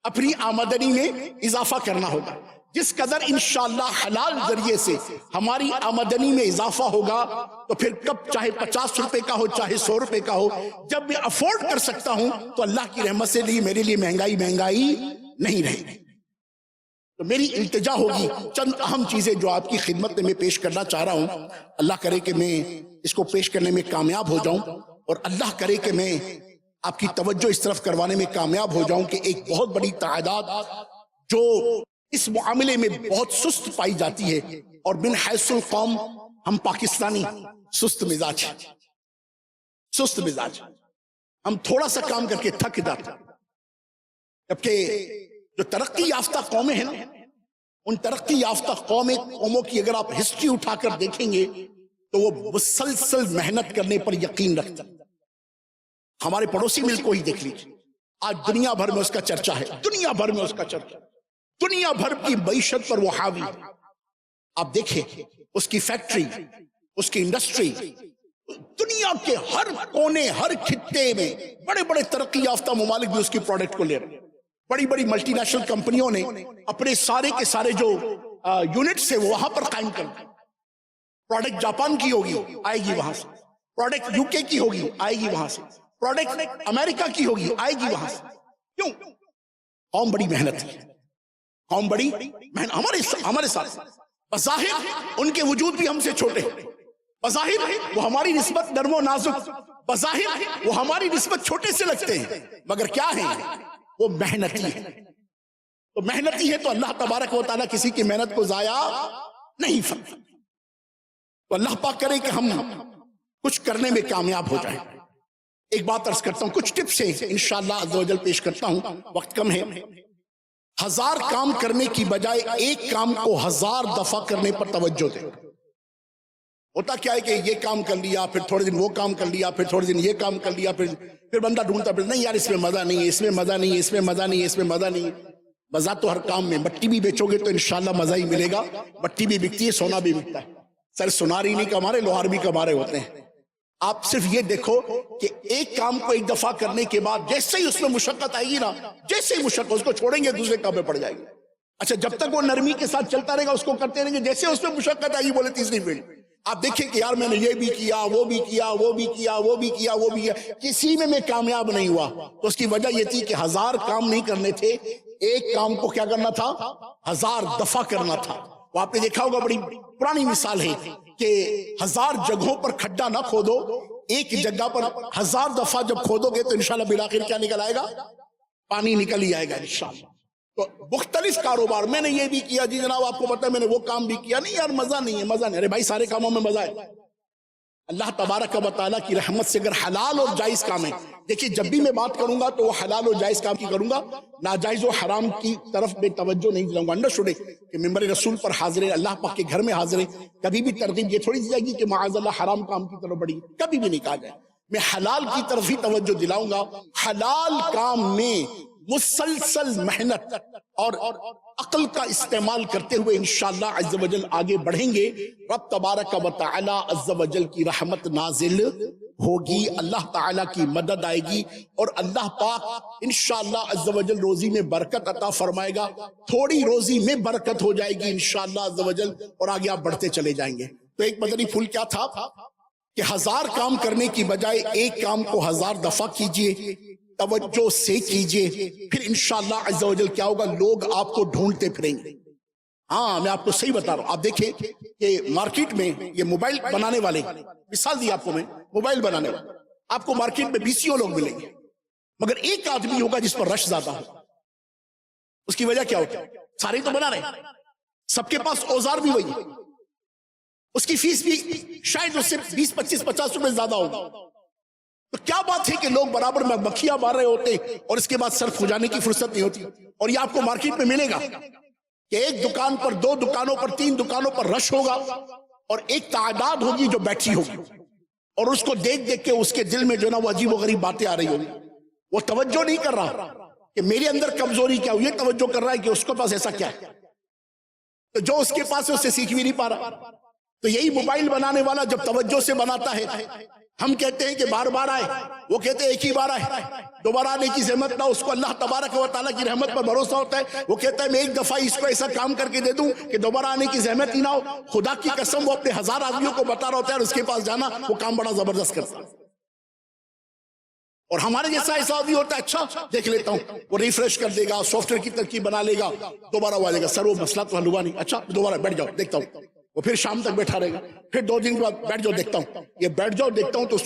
B: اپنی آمدنی میں اضافہ کرنا ہوگا۔ جس قدر انشاءاللہ حلال ذریعے سے ہماری آمدنی میں اضافہ ہوگا تو پھر کب چاہے 50 روپے کا ہو چاہے 100 روپے کا ہو، جب میں افورڈ کر سکتا ہوں تو اللہ کی رحمت سے میرے لیے مہنگائی نہیں رہے گی۔ تو میری التجا ہوگی چند اہم چیزیں جو آپ کی خدمت میں پیش کرنا چاہ رہا ہوں، اللہ کرے کہ میں اس کو پیش کرنے میں کامیاب ہو جاؤں، اور اللہ کرے کہ میں آپ کی توجہ اس طرف کروانے میں کامیاب ہو جاؤں کہ ایک بہت بڑی تعداد جو اس معاملے میں بہت سست پائی جاتی ہے، اور من حیث القوم ہم پاکستانی سست مزاج، ہم تھوڑا سا کام کر کے تھک جاتے ہیں، جبکہ جو ترقی یافتہ قومیں ہیں نا، ان ترقی یافتہ قوموں کی اگر آپ ہسٹری اٹھا کر دیکھیں گے تو وہ مسلسل محنت کرنے پر یقین رکھتے ہیں۔ ہمارے پڑوسی ملک کو ہی دیکھ لیجیے، آج دنیا بھر میں اس کا چرچا ہے، دنیا بھر کی معیشت پر وہ حاوی ہے۔ آپ دیکھیں اس کی فیکٹری، اس کی انڈسٹری، دنیا کے ہر کونے ہر خطے میں بڑے بڑے ترقی یافتہ ممالک بھی اس کی پروڈکٹ کو لے رہے ہیں۔ بڑی بڑی ملٹی نیشنل کمپنیوں نے اپنے سارے کے سارے جو یونٹس ہیں وہ وہاں پر قائم کر دیں۔ پروڈکٹ جاپان کی ہوگی آئے گی وہاں سے، پروڈکٹ یو کے کی ہوگی آئے گی وہاں سے، پروڈکٹ امریکہ کی ہوگی آئے گی وہاں سے۔ کیوں؟ قوم بڑی محنت ہے، قوم بڑی محنت ہمارے ساتھ، بظاہر ان کے وجود بھی ہم سے چھوٹے، بظاہر وہ ہماری نسبت نرم و نازک، بظاہر وہ ہماری نسبت چھوٹے سے لگتے ہیں، مگر کیا ہیں وہ محنتی ہے۔ تو محنتی ہے تو اللہ تبارک و تعالیٰ کسی کی محنت کو ضائع نہیں فرماتا۔ تو اللہ پاک کرے کہ ہم کچھ کرنے میں کامیاب ہو جائیں۔ ایک بات عرض کرتا ہوں، کچھ ٹپس ہیں انشاءاللہ عز و جل پیش کرتا ہوں، وقت کم ہے۔ 1000 کام کرنے کی بجائے ایک کام کو 1000 دفعہ کرنے پر توجہ دیں۔ ہوتا کیا ہے کہ یہ کام کر لیا، پھر تھوڑے دن وہ کام کر لیا، پھر تھوڑے دن یہ کام کر لیا، پھر بندہ ڈھونڈتا پھر نہیں یار اس میں مزہ نہیں ہے، اس میں مزہ نہیں ہے، اس میں مزہ نہیں ہے، اس میں مزہ نہیں ہے۔ مزہ تو ہر کام میں، مٹی بھی بیچو گے تو انشاءاللہ مزہ ہی ملے گا، مٹی بھی بکتی ہے، سونا بھی بکتا ہے، سر سونار ہی نہیں کما رہے، لوہار بھی کما رہے ہوتے ہیں۔ آپ صرف یہ دیکھو کہ ایک کام کو ایک دفعہ کرنے کے بعد جیسے ہی اس میں مشقت آئے گی نا، جیسے ہی مشقت، اس کو چھوڑیں گے دوسرے کام میں پڑ جائے گی۔ اچھا جب تک وہ نرمی کے ساتھ چلتا رہے گا اس کو کرتے رہیں گے، جیسے اس میں مشقت آئے گی بولے تیسری فیلڈ، آپ دیکھیں کہ یار میں نے یہ بھی کیا، وہ بھی کیا، وہ بھی کیا، وہ بھی کیا، وہ بھی کیا، کسی میں کامیاب نہیں ہوا۔ تو اس کی وجہ یہ تھی کہ 1000 کام نہیں کرنے تھے، ایک کام کو کیا کرنا تھا؟ 1000 دفعہ کرنا تھا۔ وہ آپ نے دیکھا ہوگا، بڑی پرانی مثال ہے کہ 1000 جگہوں پر کھڈا نہ کھودو، ایک جگہ پر 1000 دفعہ جب کھودو گے تو انشاءاللہ بالآخر کیا نکل آئے گا؟ پانی نکل ہی آئے گا انشاءاللہ۔ تو مختلف کاروبار، میں نے یہ بھی کیا جی جناب آپ کو پتہ ہے میں نے وہ کام بھی کیا، نہیں یار مزہ نہیں ہے، مزہ نہیں، ارے بھائی سارے کاموں میں مزہ ہے۔ اللہ تبارک و تعالیٰ کی رحمت سے اگر حلال اور جائز کام ہے، دیکھیے جب بھی میں بات کروں گا تو وہ حلال اور جائز کام کی کروں گا، ناجائز و حرام کی طرف میں توجہ نہیں دلاؤں گا۔ انڈرسٹوڈ ہے کہ ممبر رسول پر حاضر ہے، اللہ پاک کے گھر میں حاضر ہے، کبھی بھی ترغیب یہ تھوڑی دی جائے گی کہ معاذ اللہ حرام کام کی طرف بڑھی، کبھی بھی نہیں کہا جائے۔ میں حلال کی طرف ہی توجہ دلاؤں گا. حلال کام میں مسلسل محنت اور عقل کا استعمال کرتے ہوئے انشاءاللہ عز و جل آگے بڑھیں گے. رب تبارک و تعالی عز و جل کی رحمت نازل ہوگی, اللہ تعالیٰ کی مدد آئے گی, اور اللہ پاک انشاءاللہ عز و جل روزی میں برکت عطا فرمائے گا. تھوڑی روزی میں برکت ہو جائے گی انشاءاللہ عز و جل, اور آگے آپ بڑھتے چلے جائیں گے. تو ایک مدنی پھول کیا تھا کہ 1000 کام کرنے کی بجائے ایک کام کو 1000 دفعہ کیجئے, توجہ سے کیجئے, پھر انشاءاللہ عز و جل کیا ہوگا, لوگ آپ کو ڈھونڈتے پھریں گے. ہاں میں آپ کو صحیح بتا رہا ہوں. آپ دیکھیں کہ مارکیٹ میں یہ موبائل بنانے والے, مثال دی آپ کو میں, موبائل بنانے والے آپ کو مارکیٹ میں 20 لوگ ملیں گے, مگر ایک آدمی ہوگا جس پر رش زیادہ ہو. اس کی وجہ کیا ہوگی؟ سارے تو بنا رہے ہیں, سب کے پاس اوزار بھی وہی, اس کی فیس بھی شاید اس سے 20 25 50 روپے زیادہ ہوگا. تو کیا بات ہے کہ لوگ برابر میں مکھیاں مار رہے ہوتے اور اس کے بعد سر کھجانے کی فرصت نہیں ہوتی. اور یہ آپ کو مارکیٹ میں ملے گا کہ ایک دکان پر, 2 دکانوں پر, 3 دکانوں پر رش ہوگا, اور ایک تعداد ہوگی جو بیٹھی ہوگی, اور اس کو دیکھ دیکھ کے اس کے دل میں جو نا وہ عجیب و غریب باتیں آ رہی ہوگی. وہ توجہ نہیں کر رہا کہ میرے اندر کمزوری کیا ہو, یہ توجہ کر رہا ہے کہ اس کے پاس ایسا کیا ہے. تو جو اس کے پاس ہے اس سے سیکھ بھی نہیں پا رہا. تو یہی موبائل بنانے والا جب توجہ سے بناتا ہے, ہم کہتے ہیں کہ بار بار آئے, وہ کہتے ہیں ایک ہی بار آئے, دوبارہ آنے کی زحمت نہ. اس کو اللہ تبارک و تعالیٰ کی رحمت پر بھروسہ ہوتا ہے, وہ کہتا ہے میں ایک دفعہ اس کو ایسا کام کر کے دے دوں کہ دوبارہ آنے کی زحمت ہی نہ ہو. خدا کی قسم وہ اپنے 1000 آدمیوں کو بتا رہا ہوتا ہے, اور اس کے پاس جانا وہ کام بڑا زبردست کرتا ہے. اور ہمارے جیسا ایسا آدمی ہوتا ہے, اچھا دیکھ لیتا ہوں, وہ ریفریش کر دے گا, سافٹ ویئر کی ترکیب بنا لے گا, دوبارہ وہ آ جائے گا, سر وہ مسئلہ تو حل ہوا نہیں, اچھا دوبارہ بیٹھ جاؤ دیکھتا ہوں. وہ پھر شام تک بیٹھا رہے گا, پھر 2 دن کے بعد بیٹھ جاؤ دیکھتا ہوں, یہ بیٹھ جاؤ دیکھتا ہوں. تو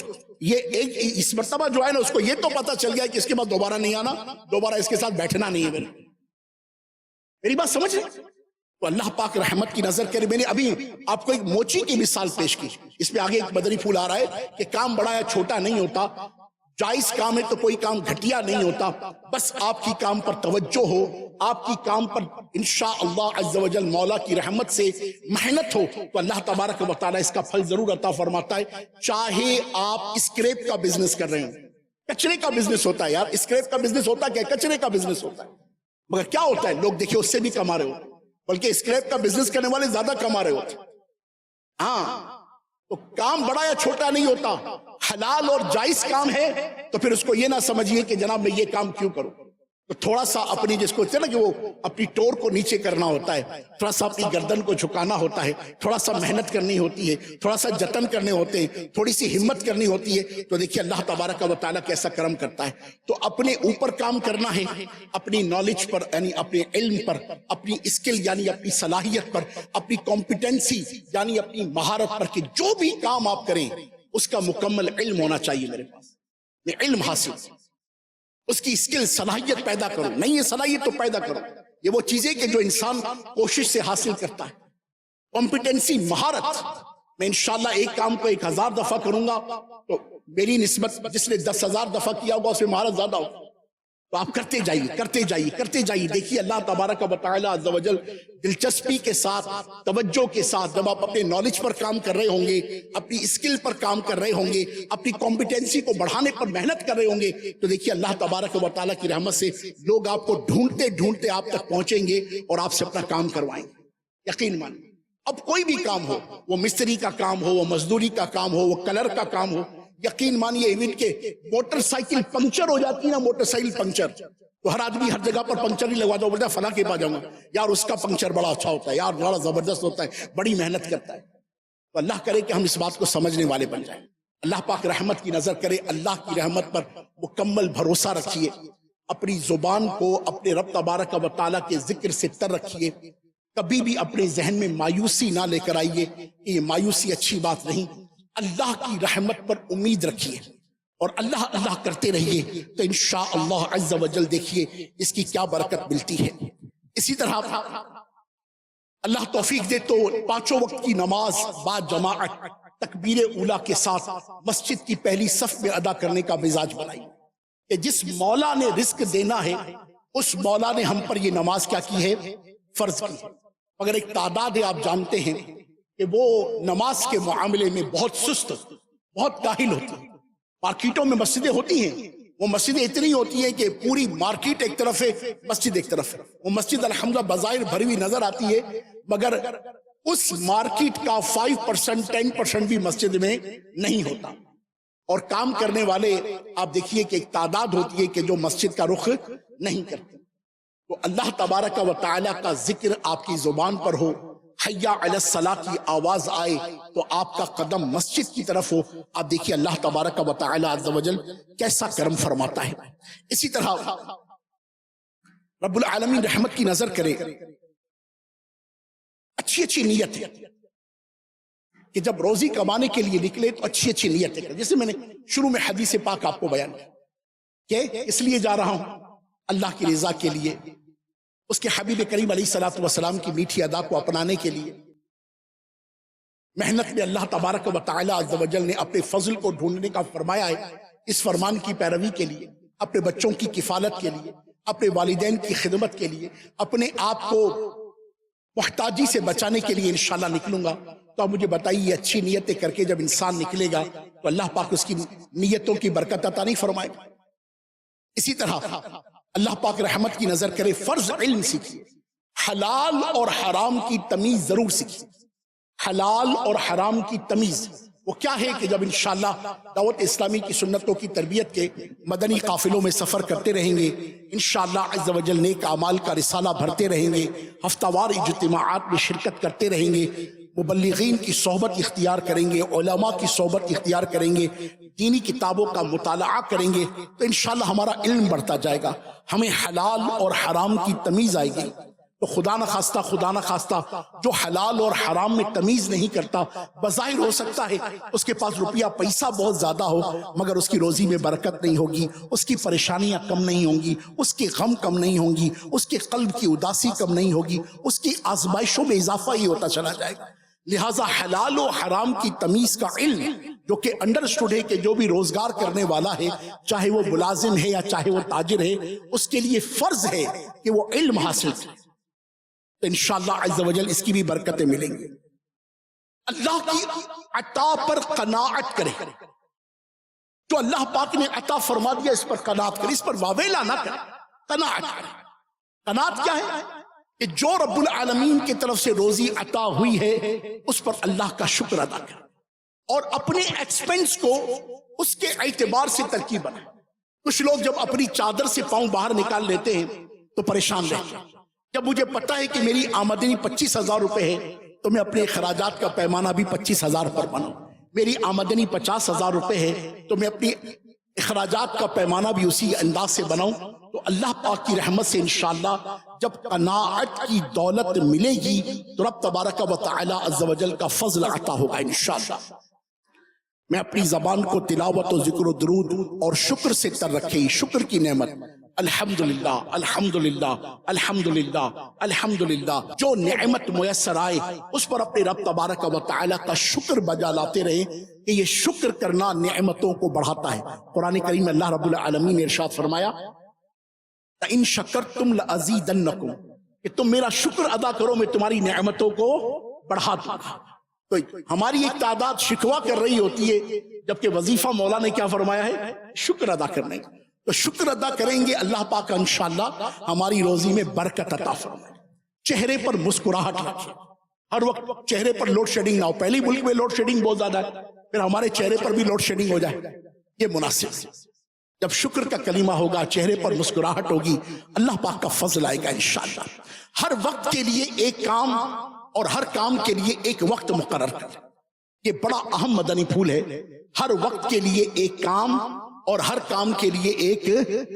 B: یہ ایک اس مرتبہ جو ہے نا, اس کو یہ تو پتا چل گیا کہ اس کے بعد دوبارہ نہیں آنا, دوبارہ اس کے ساتھ بیٹھنا نہیں ہے. میری بات سمجھ رہے؟ تو اللہ پاک رحمت کی نظر کرے. میں نے ابھی آپ کو ایک موچی کی مثال پیش کی, اس پہ آگے ایک مدنی پھول آ رہا ہے کہ کام بڑا یا چھوٹا نہیں ہوتا, جائز کام ہے تو کوئی کام گھٹیا نہیں ہوتا. بس آپ کی کام پر توجہ ہو, آپ کی کام پر انشاءاللہ عز و جل مولا کی رحمت سے محنت ہو, تو اللہ تبارک و تعالیٰ اس کا پھل ضرور عطا فرماتا ہے. چاہے آپ اسکریپ کا بزنس کر رہے ہیں, کچرے کا بزنس ہوتا ہے یار, اسکریپ کا بزنس ہوتا ہے کیا, کچرے کا بزنس ہوتا ہے, مگر کیا ہوتا ہے, لوگ دیکھیں اس سے بھی کما رہے ہوتے, بلکہ اسکریپ کا بزنس کرنے والے زیادہ کما رہے ہوتے. ہاں تو کام بڑا یا چھوٹا نہیں ہوتا, حلال اور جائز کام ہے تو پھر اس کو یہ نہ سمجھیے کہ جناب میں یہ کام کیوں کروں. تو تھوڑا سا اپنی, جس کو کہتے ہیں نا کہ وہ اپنی ٹور کو نیچے کرنا ہوتا ہے, تھوڑا سا اپنی گردن کو جھکانا ہوتا ہے, تھوڑا سا محنت کرنی ہوتی ہے, تھوڑا سا جتن کرنے ہوتے ہیں, تھوڑی سی ہمت کرنی ہوتی ہے. تو دیکھیے اللہ تبارک و تعالیٰ کیسا کرم کرتا ہے. تو اپنے اوپر کام کرنا ہے, اپنی نالج پر یعنی اپنے علم پر, اپنی اسکل یعنی اپنی صلاحیت پر, اپنی کمپیٹنسی یعنی اپنی مہارت پر, کہ جو بھی کام آپ کریں اس کا مکمل علم ہونا چاہیے. میرے پاس میں علم حاصل, اس کی اسکل صلاحیت پیدا کرو. نہیں ہے صلاحیت تو پیدا کرو. یہ وہ چیزیں کہ جو انسان کوشش سے حاصل کرتا ہے. کمپیٹنسی, مہارت. میں انشاءاللہ ایک کام کو 1000 دفعہ کروں گا تو میری نسبت جس نے 10,000 دفعہ کیا ہوگا اس میں مہارت زیادہ ہوگا. تو آپ کرتے جائیے کرتے جائیے کرتے جائیے. دیکھیے اللہ تبارک و تعالی عز و جل دلچسپی کے ساتھ, توجہ کے ساتھ, جب آپ اپنے نالج پر کام کر رہے ہوں گے, اپنی اسکل پر کام کر رہے ہوں گے, اپنی کمپیٹنسی کو بڑھانے پر محنت کر رہے ہوں گے, تو دیکھیے اللہ تبارک و تعالی کی رحمت سے لوگ آپ کو ڈھونڈتے ڈھونڈتے آپ تک پہنچیں گے اور آپ سے اپنا کام کروائیں گے. یقین مانیں, اب کوئی بھی کام ہو, وہ مستری کا کام ہو, وہ مزدوری کا کام ہو, وہ کلر کا کام ہو, یقین مانیے ایون کہ موٹر سائیکل پنکچر ہو جاتی ہے نا, موٹر سائیکل پنکچر, تو ہر آدمی ہر جگہ پر پنکچر ہی لگوا دو, بولتا ہے فلاں کے پاس جاؤں گا, یار اس کا پنکچر بڑا اچھا ہوتا ہے, یار بڑا زبردست ہوتا ہے, بڑی محنت کرتا ہے. تو اللہ کرے کہ ہم اس بات کو سمجھنے والے بن جائیں. اللہ پاک رحمت کی نظر کرے. اللہ کی رحمت پر مکمل بھروسہ رکھیے, اپنی زبان کو اپنے رب تبارک و تعالیٰ کے ذکر سے تر رکھیے. کبھی بھی اپنے ذہن میں مایوسی نہ لے کر آئیے کہ یہ مایوسی اچھی بات نہیں. اللہ کی رحمت پر امید رکھیے اور اللہ اللہ کرتے رہیے, تو انشاءاللہ عز و جل دیکھیے اس کی کیا برکت ملتی ہے. اسی طرح اللہ توفیق دے تو 5 وقت کی نماز بعد جماعت تکبیر اولیٰ کے ساتھ مسجد کی پہلی صف میں ادا کرنے کا مزاج بنائی, کہ جس مولا نے رزق دینا ہے اس مولا نے ہم پر یہ نماز کیا کی ہے, فرض کی ہے. مگر ایک تعداد ہے, آپ جانتے ہیں کہ وہ نماز کے معاملے میں بہت سست, بہت کاہل ہوتی ہے. مارکیٹوں میں مسجدیں ہوتی ہیں، وہ مسجدیں اتنی ہوتی ہیں کہ پوری مارکیٹ ایک طرف ہے، مسجد ایک طرف ہے، وہ مسجد الحمدللہ بظاہر بھری ہوئی نظر آتی ہے، مگر اس مارکیٹ کا 5% 10% بھی مسجد میں نہیں ہوتا، اور کام کرنے والے آپ دیکھیے کہ ایک تعداد ہوتی ہے کہ جو مسجد کا رخ نہیں کرتے۔ تو اللہ تبارک و تعالیٰ کا ذکر آپ کی زبان پر ہو، حیا علی الصلاح کی آواز آئے تو آپ کا قدم مسجد کی طرف ہو، آپ دیکھیے اللہ تبارک و تعالیٰ عز و جل کیسا کرم فرماتا ہے۔ اسی طرح رب العالمین رحمت کی نظر کرے، اچھی اچھی نیت ہے کہ جب روزی کمانے کے لیے نکلے تو اچھی اچھی نیتیں کرے، جیسے میں نے شروع میں حدیث پاک آپ کو بیان کیا کہ اس لیے جا رہا ہوں اللہ کی رضا کے لیے، اس کے حبیب کریم علیہ الصلوۃ والسلام کی میٹھی ادا کو اپنانے کے لیے۔ محنت میں اللہ تبارک و تعالی عز و جل نے اپنے فضل کو ڈھونڈنے کا فرمایا ہے، اس فرمان کی پیروی کے لیے، اپنے بچوں کی کفالت کے لیے، اپنے والدین کی خدمت کے لیے، اپنے آپ کو محتاجی سے بچانے کے لیے انشاءاللہ نکلوں گا۔ تو آپ مجھے بتائیے اچھی نیتیں کر کے جب انسان نکلے گا تو اللہ پاک اس کی نیتوں کی برکت عطا نہیں فرمائے گا؟ اسی طرح اللہ پاک رحمت کی نظر کرے، فرض علم سیکھیے، حلال اور حرام کی تمیز ضرور سیکھیے۔ حلال اور حرام کی تمیز وہ کیا ہے کہ جب انشاءاللہ دعوت اسلامی کی سنتوں کی تربیت کے مدنی قافلوں میں سفر کرتے رہیں گے، انشاءاللہ عز و جل نیک اعمال کا رسالہ بھرتے رہیں گے، ہفتہ وار اجتماعات میں شرکت کرتے رہیں گے، مبلغین کی صحبت اختیار کریں گے، علماء کی صحبت اختیار کریں گے، دینی کتابوں کا مطالعہ کریں گے، تو انشاءاللہ ہمارا علم بڑھتا جائے گا، ہمیں حلال اور حرام کی تمیز آئے گی۔ تو خدا نہ خواستہ جو حلال اور حرام میں تمیز نہیں کرتا، بظاہر ہو سکتا ہے اس کے پاس روپیہ پیسہ بہت زیادہ ہو مگر اس کی روزی میں برکت نہیں ہوگی، اس کی پریشانیاں کم نہیں ہوں گی، اس کے غم کم نہیں ہوں گی، اس کے قلب کی اداسی کم نہیں ہوگی، اس کی آزمائشوں میں اضافہ ہی ہوتا چلا جائے گا۔ لہٰذا حلال و حرام کی تمیز کا علم جو کہ انڈرسٹوڈ ہے کہ جو بھی روزگار کرنے والا ہے، چاہے وہ ملازم ہے یا چاہے وہ تاجر ہے، اس کے لیے فرض ہے کہ وہ علم حاصل کرے، تو انشاءاللہ عز و جل اس کی بھی برکتیں ملیں گی۔ اللہ کی عطا پر قناعت کرے، جو اللہ پاک نے عطا فرما دیا اس پر قناعت کرے، اس پر واویلا نہ کرے، قناعت کرے۔ قناعت کیا ہے؟ کہ جو رب العالمین کی طرف سے روزی عطا ہوئی ہے اس پر اللہ کا شکر ادا کرے اور اپنے ایکسپنس کو اس کے اعتبار سے ترکیب بنائے۔ کچھ لوگ جب اپنی چادر سے پاؤں باہر نکال لیتے ہیں تو پریشان رہتے ہیں۔ جب مجھے پتا ہے کہ میری آمدنی 25,000 روپے ہے تو میں اپنے اخراجات کا پیمانہ بھی 25,000 پر بناؤں۔ میری آمدنی 50,000 روپے ہے تو میں اپنی اخراجات کا پیمانہ بھی اسی انداز سے بناؤں۔ تو اللہ پاک کی رحمت سے انشاءاللہ جب قناعت کی دولت ملے گی تو رب تبارک و تعالی عز و جل کا فضل عطا ہوگا انشاءاللہ۔ میں اپنی زبان کو تلاوت و ذکر و درود اور شکر سے تر رکھے، شکر کی نعمت، الحمدللہ الحمدللہ الحمدللہ الحمدللہ، جو نعمت میسر آئے اس پر اپنے رب تبارک و تعالی کا شکر بجا لاتے رہے کہ یہ شکر کرنا نعمتوں کو بڑھاتا ہے۔ قرآن کریم میں اللہ رب العالمین نے ارشاد فرمایا ان شکرتم لازیدنکم، کہ تم میرا شکر ادا کرو میں تمہاری نعمتوں کو بڑھا دوں گا۔ تو ہماری ایک تعداد شکوہ کر رہی ہوتی ہے جبکہ وظیفہ مولا نے کیا فرمایا ہے؟ شکر ادا کرنے کا۔ تو شکر ادا کریں گے اللہ پاک انشاءاللہ ہماری روزی میں برکت عطا فرمائے۔ چہرے پر مسکراہٹ رکھیں، ہر وقت چہرے پر لوڈ شیڈنگ نہ ہو۔ پہلی ملک میں لوڈ شیڈنگ بہت زیادہ ہے، پھر ہمارے چہرے پر بھی لوڈ شیڈنگ ہو جائے، یہ مناسب ہے۔ جب شکر کا کلمہ ہوگا، چہرے پر مسکراہٹ ہوگی، اللہ پاک کا فضل آئے گا انشاءاللہ۔ ہر وقت کے لیے ایک کام اور ہر کام کے لیے ایک وقت مقرر کر، یہ بڑا اہم مدنی پھول ہے۔ ہر وقت کے لیے ایک کام اور ہر کام کے لیے ایک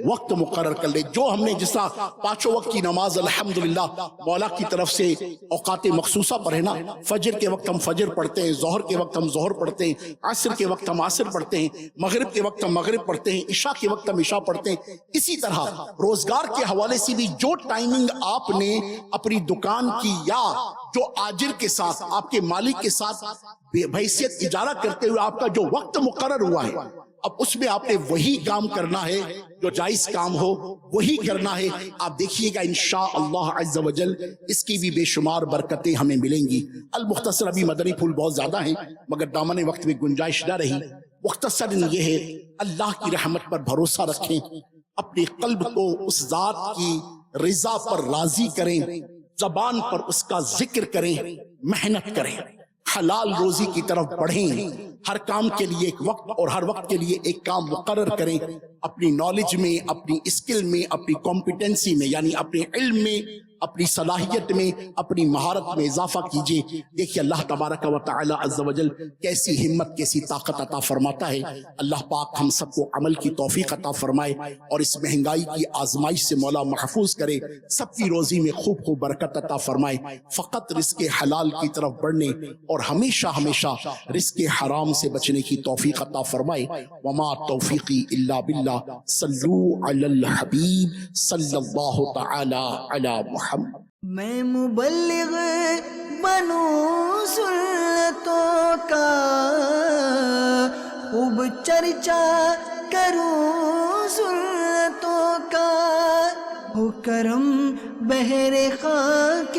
B: وقت مقرر کر لے۔ جو ہم نے جس طرح پانچوں وقت کی نماز الحمدللہ مولا کی طرف سے اوقات مخصوصہ پر ہے نا، فجر کے وقت ہم فجر پڑھتے ہیں، ظہر کے وقت ہم ظہر پڑھتے ہیں، عصر کے وقت ہم عصر پڑھتے ہیں، مغرب کے وقت ہم مغرب پڑھتے ہیں، عشاء کے وقت ہم عشاء پڑھتے ہیں۔ اسی طرح روزگار کے حوالے سے بھی جو ٹائمنگ آپ نے اپنی دکان کی یا جو آجر کے ساتھ، آپ کے مالک کے ساتھ بحیثیت اجارہ کرتے ہوئے آپ کا جو وقت مقرر ہوا ہے، اب اس میں آپ نے وہی کام کرنا ہے جو جائز کام ہو، وہی کرنا ہے۔ آپ دیکھیے گا انشاءاللہ عز و جل اس کی بھی بے شمار برکتیں ہمیں ملیں گی۔ المختصر ابھی مدنی پھول بہت زیادہ ہیں مگر دامن وقت میں گنجائش نہ رہی، مختصر یہ ہے اللہ کی رحمت پر بھروسہ رکھیں، اپنے قلب کو اس ذات کی رضا پر راضی کریں، زبان پر اس کا ذکر کریں، محنت کریں، حلال روزی کی طرف بڑھیں، ہر کام کے لیے ایک وقت اور ہر وقت کے لیے ایک کام مقرر کریں، اپنی نالج میں، اپنی اسکل میں، اپنی کمپیٹنسی میں یعنی اپنے علم میں، اپنی صلاحیت میں، اپنی مہارت میں اضافہ کیجئے۔ دیکھیے اللہ تبارک و تعالی عز و جل کیسی ہمت، کیسی طاقت عطا فرماتا ہے۔ اللہ پاک ہم سب کو عمل کی توفیق عطا فرمائے اور اس مہنگائی کی آزمائش سے مولا محفوظ کرے، سب کی روزی میں خوب خوب برکت عطا فرمائے، فقط رزق حلال کی طرف بڑھنے اور ہمیشہ ہمیشہ رزق حرام سے بچنے کی توفیق عطا فرمائے۔ وما توفیقی الا باللہ، صلو علی الحبیب صلی اللہ تعالی علی محمد۔
A: میں مبلغ بنوں سنتوں کا، خوب چرچا کروں سنتوں کا، ہو کرم بہر خاک